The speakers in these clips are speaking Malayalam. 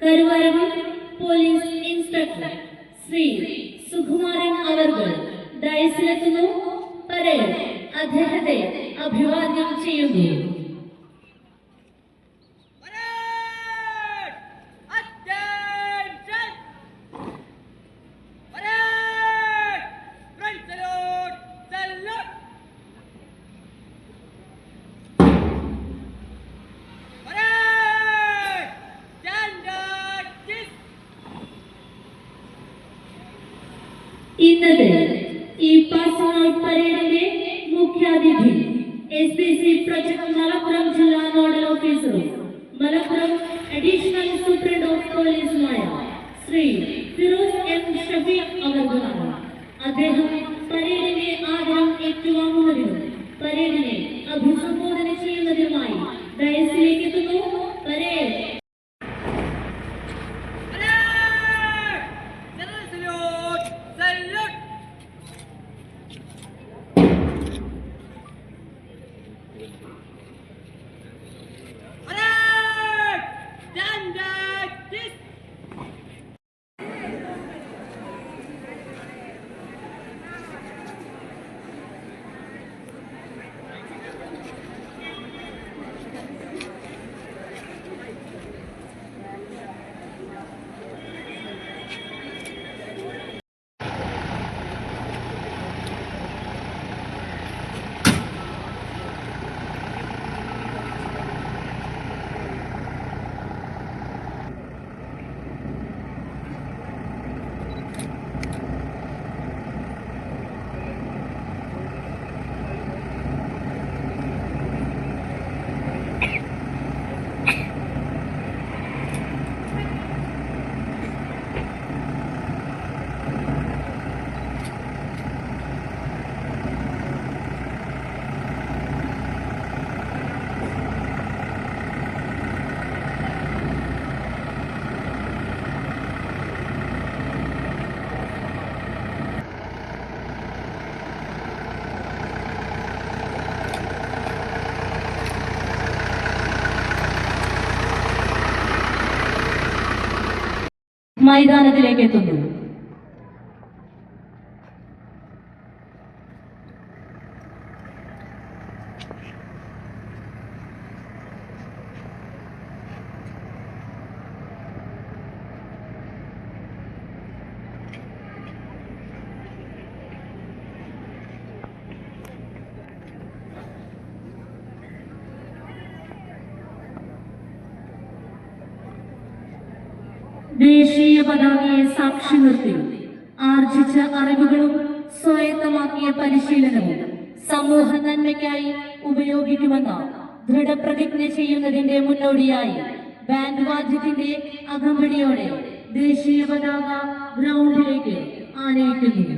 കരുവാരകുളം പോലീസ് ഇൻസ്പെക്ടർ ശ്രീ സുകുമാരൻ അവർകൾ ഡയസിലെത്തുന്നു. പരേഡ് അദ്ദേഹത്തെ അഭിവാദ്യം ചെയ്യുന്നു. ഇന്നത്തെ ഈ പാസിംഗ് ഔട്ട് പരേഡിന്റെ മുഖ്യാതിഥി SPC പ്രൊജക്ട് മലപ്പുറം ജില്ലാ നോഡൽ ഓഫീസറും മലപ്പുറം അഡീഷണൽ സൂപ്രണ്ട് ഓഫ് പോലീസുമായ ശ്രീ ഫിറോസ് M. ഷഫീഖ് അവർകളാണ്. അദ്ദേഹം പരേഡിന്റെ ആദരം ഏറ്റുവാങ്ങുന്നതിനും പരേഡിനെ അഭിസംബോധന ചെയ്യുന്നതിനുമായി ഡയസിലേക്ക് എത്തുന്നു. പരേഡ് മൈതാനത്തിലേക്ക് എത്തുന്നു. ദേശീയ പതാകയെ സാക്ഷി നിർത്തി ആർജിച്ച അറിവുകളും സ്വായത്തമാക്കിയ പരിശീലനവും സമൂഹ നന്മയ്ക്കായി ഉപയോഗിക്കുമെന്ന ദൃഢപ്രതിജ്ഞ ചെയ്യുന്നതിന്റെ മുന്നോടിയായി ബാൻഡ് വാദ്യത്തിന്റെ അകമ്പടിയോടെ ദേശീയ പതാക ഗ്രൗണ്ടിലേക്ക് ആനയിക്കുന്നു.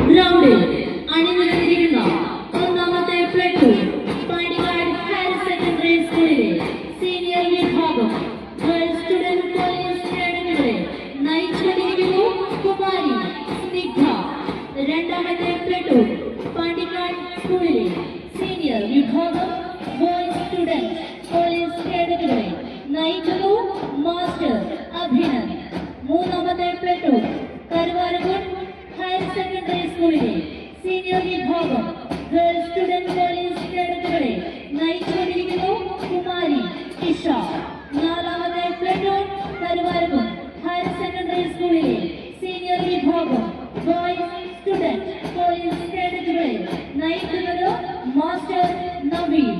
ഗ്രൗണ്ടിൽ അണിനിരന്നിരിക്കുന്ന ഒന്നാമത്തെ പ്ലേറ്റൂൺ പാണ്ടിക്കാട് ഹയർ സെക്കൻഡറി സ്കൂളിലെ സീനിയർ വിഭാഗം ഗേൾസ് സ്റ്റുഡന്റ് പോലീസ് കേഡറ്റുകളെ നയിച്ചുകൊണ്ടിരിക്കുന്നു കുമാരി സ്നിഗ്ധ. രണ്ടാമത്തെ പ്ലേറ്റൂൺ പാണ്ടിക്കാട് സ്കൂളിലെ സീനിയർ വിഭാഗം ബോയ്സ് സ്റ്റുഡന്റ് പോലീസ് കേഡറ്റുകളെ നയിക്കുന്നു മാസ്റ്റർ അഭിനന്ദ്. മൂന്നാമത്തെ പ്ലേറ്റൂൺ കരുവാരകുണ്ട് ഹയർ സെക്കൻഡറി സ്കൂളിലെ സീനിയർ വിഭാഗം ഗേൾസ് സ്റ്റുഡന്റ് പോലീസ് കേഡറ്റുകളെ നയിച്ചുകൊണ്ടിരിക്കുന്നു കുമാരി ഇഷ. നാലാമത്തെ പ്ലേറ്റൂൺ കരുവാരകുണ്ട് ഹയർ സെക്കൻഡറി സ്കൂളിലെ സീനിയർ വിഭാഗം ബോയ്സ് സ്റ്റുഡന്റ് പോലീസ് കേഡറ്റുകളെ നയിക്കുന്നത് മാസ്റ്റർ നവീൻ.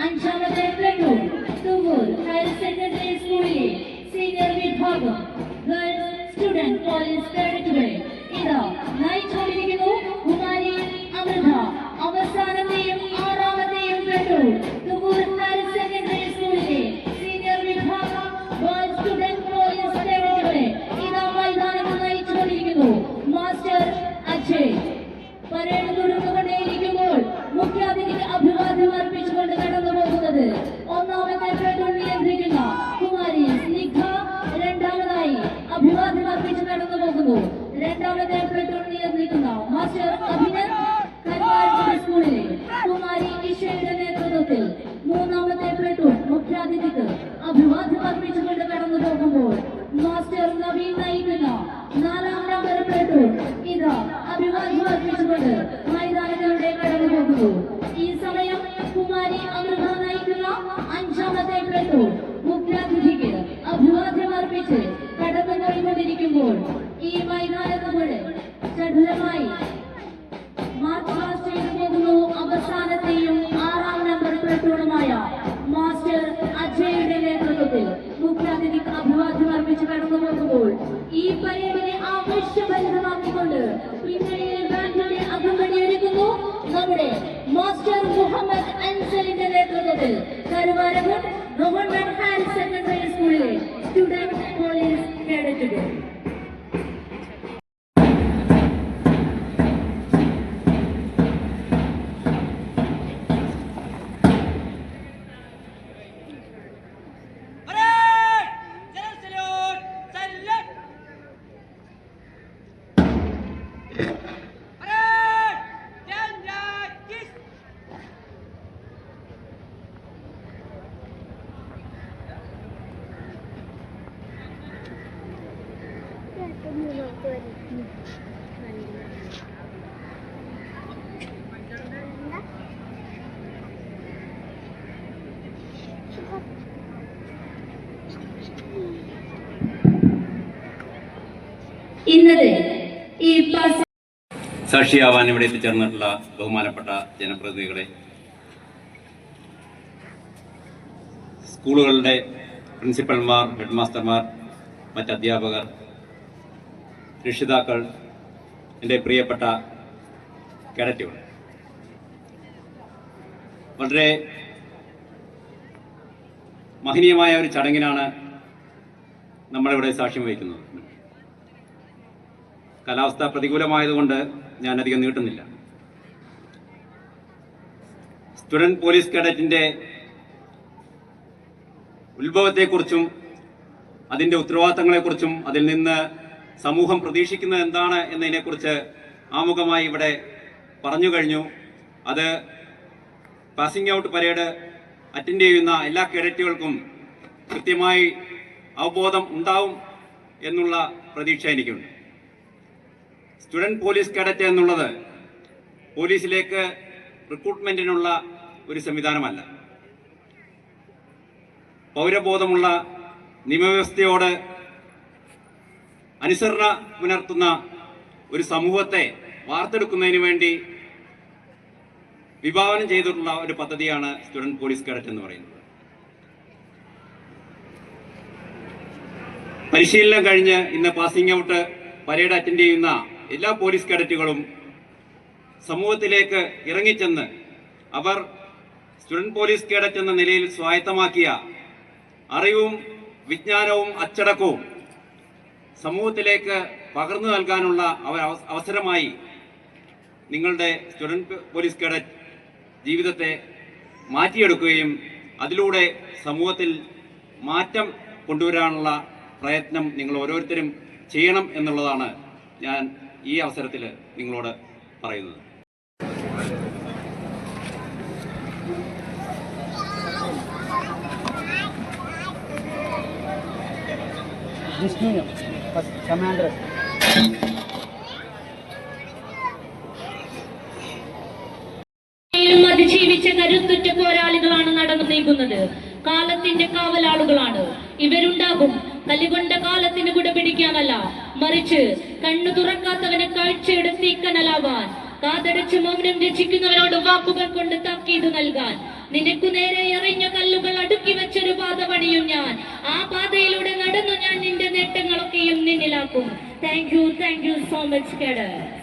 അഞ്ചാമത്തെ പ്ലേറ്റൂൺ തുവൂർ ഹയർ സെക്കൻഡറി സ്കൂളിലെ സീനിയർ വിഭാഗം ഗേൾസ് സ്റ്റുഡന്റ് പോലീസ് കേഡറ്റുകളെ ഇതാ നയിച്ചുകൊണ്ടിരിക്കുന്നു കുമാരി അമൃത. അവസാനത്തെയും ആറാമത്തെയും പ്ലേറ്റൂൺ തുവൂർ ഹയർ സെക്കൻഡറി സ്കൂളിലെ സീനിയർ വിഭാഗം ഗേൾസ് സ്റ്റുഡന്റ് പോലീസ് കേഡറ്റുകളെ ഇതാ മൈതാനത്ത് നയിച്ചുകൊണ്ടിരിക്കുന്നു മാസ്റ്റർ അജയ്. പരേഡ് തുടർന്നുകൊണ്ടേയിരിക്കുമ്പോൾ മുഖ്യാതിഥിക്ക് അഭിവാദ്യം അർപ്പിച്ചുകൊണ്ട് കടന്നു പോകുന്നത് ഒന്നാമത്തെ പ്ലേറ്റൂൺ നിയന്ത്രിക്കുന്ന കുമാരി സ്നിഗ്ധ. രണ്ടാമതായി അഭിവാദ്യം അർപ്പിച്ച് കടന്നു പോകുന്നു രണ്ടാമത്തെ പ്ലേറ്റൂൺ നിയന്ത്രിക്കുന്ന മാസ്റ്റർ അഭിനന്ദ് കരുവാരകുണ്ട് സ്കൂളിലെ കുമാരി ഇഷയുടെ നേതൃത്വത്തിൽ. മൂന്നാമത്തെ പ്ലേറ്റൂൺ മുഖ്യാതിഥിക്ക് അഭിവാദ്യം അർപ്പിച്ചുകൊണ്ട് കടന്നു പോകുമ്പോൾ മാസ്റ്റർ നവീൻ നയിക്കുന്ന നാലാം നമ്പർ പ്ലേറ്റൂൺ ഇതാ അഭിവാദ്യം അർപ്പിച്ചുകൊണ്ട് മൈതാനത്തിലൂടെ കടന്നു പോകുന്നു. ഈ സമയം കുമാരി അമൃത നയിക്കുന്ന അഞ്ചാമത്തെ പ്ലേറ്റൂൺ മുഖ്യാതിഥിക്ക് അഭിവാദ്യം അർപ്പിച്ച് കടന്നു പോയിക്കൊണ്ടിരിക്കുമ്പോൾ ഈ മൈതാനത്തിലൂടെ ചടുലമായി മാർച്ച് പാസ്റ്റ് ചെയ്തു പോകുന്നു അവസാനത്തെയും ആറാം നമ്പർ പ്ലേറ്റൂണുമായ മാസ്റ്റർ അജയുടെ നേതൃത്വത്തിൽ. മുഖ്യാതിഥിക്ക് അഭിവാദ്യം അർപ്പിച്ച് കടന്നു പോകുമ്പോൾ ഈ പരേഡിനെ ആവേശഭരിതമാക്കിക്കൊണ്ട് പിന്നണിയിൽ ബാൻഡിന്റെ അകമ്പടിയൊരുക്കുന്നു നമ്മുടെ മാസ്റ്റർ മുഹമ്മദ് അൻസലിന്റെ നേതൃത്വത്തിൽ കരുവാരകുണ്ട് ഗവൺമെന്റ് ഹയർ സെക്കൻഡറി സ്കൂളിലെ സ്റ്റുഡന്റ് പോലീസ് കേഡറ്റുകൾ. ഇന്നത്തെ ഈ സാക്ഷിയാവാൻ ഇവിടെ എത്തിച്ചേർന്നിട്ടുള്ള ബഹുമാനപ്പെട്ട ജനപ്രതിനിധികളെ, സ്കൂളുകളുടെ പ്രിൻസിപ്പൽമാർ, ഹെഡ് മാസ്റ്റർമാർ, മറ്റ് അധ്യാപകർ, രക്ഷിതാക്കൾ, എൻ്റെ പ്രിയപ്പെട്ട കേഡറ്റുകൾ, വളരെ മഹനീയമായ ഒരു ചടങ്ങിനാണ് നമ്മളിവിടെ സാക്ഷ്യം വഹിക്കുന്നത്. കാലാവസ്ഥ പ്രതികൂലമായതുകൊണ്ട് ഞാൻ അധികം നീട്ടുന്നില്ല. സ്റ്റുഡന്റ് പോലീസ് കേഡറ്റിന്റെ ഉത്ഭവത്തെക്കുറിച്ചും അതിൻ്റെ ഉത്തരവാദിത്തങ്ങളെക്കുറിച്ചും അതിൽ നിന്ന് സമൂഹം പ്രതീക്ഷിക്കുന്നത് എന്താണ് എന്നതിനെക്കുറിച്ച് ആമുഖമായി ഇവിടെ പറഞ്ഞു കഴിഞ്ഞു. അത് പാസിംഗ് ഔട്ട് പരേഡ് അറ്റൻഡ് ചെയ്യുന്ന എല്ലാ കേഡറ്റുകൾക്കും കൃത്യമായി അവബോധം ഉണ്ടാവും എന്നുള്ള പ്രതീക്ഷ എനിക്കുണ്ട്. സ്റ്റുഡന്റ് പോലീസ് കേഡറ്റ് എന്നുള്ളത് പോലീസിലേക്ക് റിക്രൂട്ട്മെന്റിനുള്ള ഒരു സംവിധാനമല്ല. പൗരബോധമുള്ള, നിയമവ്യവസ്ഥയോട് അനുസരണ പുലർത്തുന്ന ഒരു സമൂഹത്തെ വാർത്തെടുക്കുന്നതിന് വേണ്ടി വിഭാവനം ചെയ്തിട്ടുള്ള ഒരു പദ്ധതിയാണ് സ്റ്റുഡന്റ് പോലീസ് കേഡറ്റ് എന്ന് പറയുന്നത്. പരിശീലനം കഴിഞ്ഞ് ഇന്ന് പാസിംഗ് ഔട്ട് പരേഡ് അറ്റൻഡ് ചെയ്യുന്ന എല്ലാ പോലീസ് കേഡറ്റുകളും സമൂഹത്തിലേക്ക് ഇറങ്ങിച്ചെന്ന് അവർ സ്റ്റുഡന്റ് പോലീസ് കേഡറ്റ് എന്ന നിലയിൽ സ്വായത്തമാക്കിയ അറിവും വിജ്ഞാനവും അച്ചടക്കവും സമൂഹത്തിലേക്ക് പകർന്നു നൽകാനുള്ള അവസരമായി നിങ്ങളുടെ സ്റ്റുഡൻറ് പോലീസ് കേഡറ്റ് ജീവിതത്തെ മാറ്റിയെടുക്കുകയും അതിലൂടെ സമൂഹത്തിൽ മാറ്റം കൊണ്ടുവരാനുള്ള പ്രയത്നം നിങ്ങൾ ഓരോരുത്തരും ചെയ്യണം എന്നുള്ളതാണ് ഞാൻ ഈ അവസരത്തിൽ നിങ്ങളോട് പറയുന്നത്. കമാൻഡർ അതിജീവിച്ച കരുത്തുറ്റ പോരാളികളാണ് നടന്നു നീങ്ങുന്നത്. കാലത്തിന്റെ കാവലാളുകളാണ് ഇവരുണ്ടാകും. കലികൊണ്ട കാലത്തിന് കൂടെ പിടിക്കാനല്ല, മറിച്ച് കണ്ണു തുറക്കാത്തവനെ കാഴ്ചയുടെ തീക്കനലാവാൻ, കാതടച്ച് മൗനം രചിക്കുന്നവരോട് വാക്കുകൾ കൊണ്ട് താക്കീത് നൽകാൻ. നിനക്കു നേരെ എറിഞ്ഞ കല്ലുകൾ അടുക്കി വെച്ചൊരു പാത പണിയും ഞാൻ. ആ പാതയിലൂടെ നടന്നു ഞാൻ നിന്റെ നേട്ടങ്ങളൊക്കെയും നിന്നിലാക്കും. Thank you so much cadet.